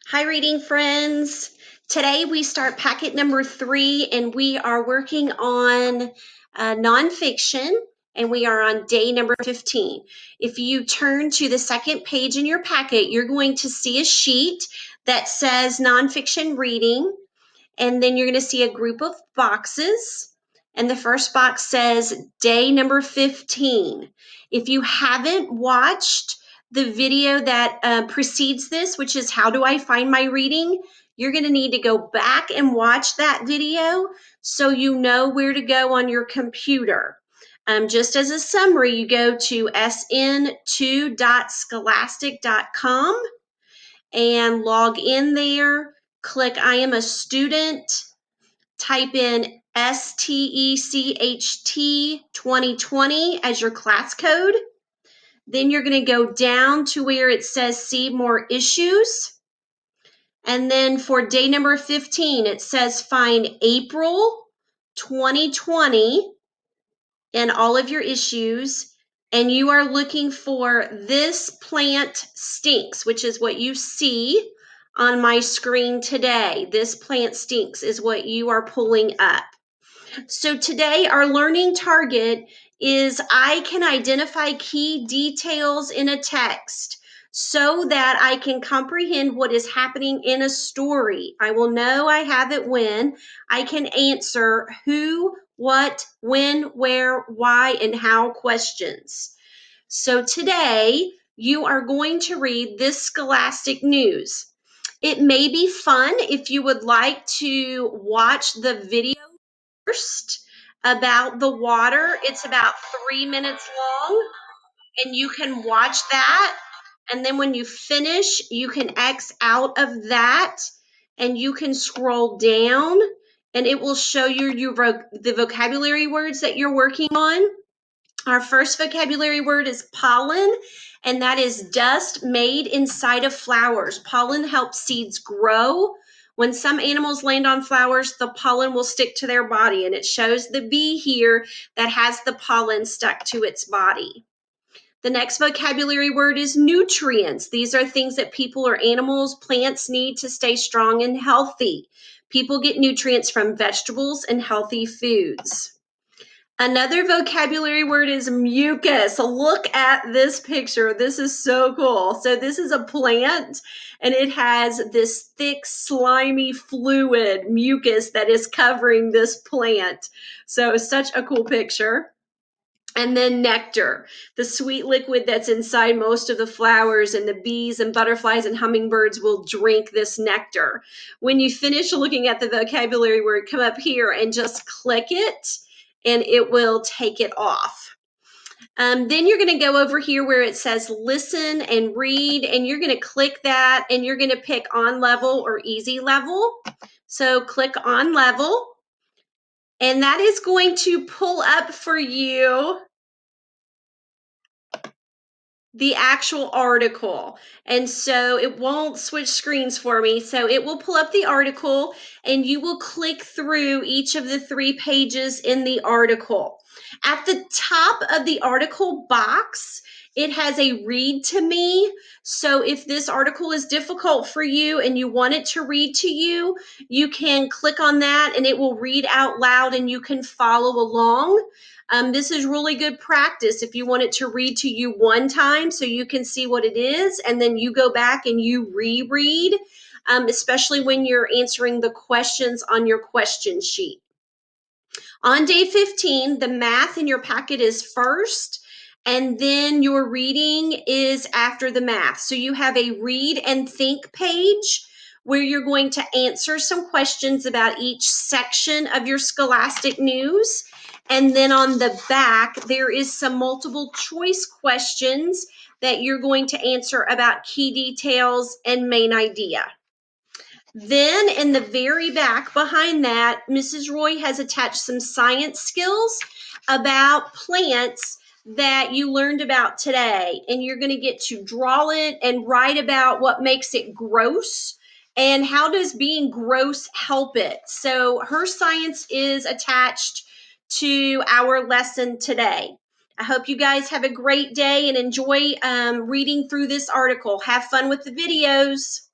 Hi, reading friends. Today we start packet number 3 and we are working on nonfiction and we are on day number 15. If you turn to the second page in your packet, you're going to see a sheet that says nonfiction reading, and then you're going to see a group of boxes. And the first box says day number 15. If you haven't watched the video that precedes this, which is how do I find my reading, you're going to need to go back and watch that video so you know where to go on your computer. Just as a summary, you go to sn2.scholastic.com and log in there. Click I am a student, type in STECHT 2020 as your class code. Then you're going to go down to where it says see more issues. And then for day number 15, it says find April 2020 in all of your issues. And you are looking for This Plant Stinks, which is what you see on my screen today. This Plant Stinks is what you are pulling up. So today our learning target is I can identify key details in a text so that I can comprehend what is happening in a story. I will know I have it when I can answer who, what, when, where, why, and how questions. So today you are going to read this Scholastic News. It may be fun if you would like to watch the video first about the water. It's about 3 minutes long, and you can watch that. And then when you finish, you can X out of that and you can scroll down and it will show you the vocabulary words that you're working on. Our first vocabulary word is pollen, and that is dust made inside of flowers. Pollen helps seeds grow. When some animals land on flowers, the pollen will stick to their body, and it shows the bee here that has the pollen stuck to its body. The next vocabulary word is nutrients. These are things that people or animals, plants need to stay strong and healthy. People get nutrients from vegetables and healthy foods. Another vocabulary word is mucus. Look at this picture. This is so cool. So this is a plant and it has this thick, slimy fluid, mucus, that is covering this plant. So such a cool picture. And then nectar, the sweet liquid that's inside most of the flowers, and the bees and butterflies and hummingbirds will drink this nectar. When you finish looking at the vocabulary word, come up here and just click it and it will take it off. Then you're going to go over here where it says listen and read, and you're going to click that and you're going to pick on level or easy level. So click on level, and that is going to pull up for you the actual article. And so it won't switch screens for me. So it will pull up the article and you will click through each of the 3 pages in the article. At the top of the article box, it has a read to me. So if this article is difficult for you and you want it to read to you, you can click on that and it will read out loud and you can follow along. This is really good practice if you want it to read to you one time so you can see what it is, and then you go back and you reread, especially when you're answering the questions on your question sheet. On day 15, the math in your packet is first, and then your reading is after the math. So you have a read and think page where you're going to answer some questions about each section of your Scholastic News. And then on the back, there is some multiple choice questions that you're going to answer about key details and main idea. Then in the very back behind that, Mrs. Roy has attached some science skills about plants that you learned about today. And you're going to get to draw it and write about what makes it gross and how does being gross help it. So her science is attached to our lesson today. I hope you guys have a great day and enjoy reading through this article. Have fun with the videos.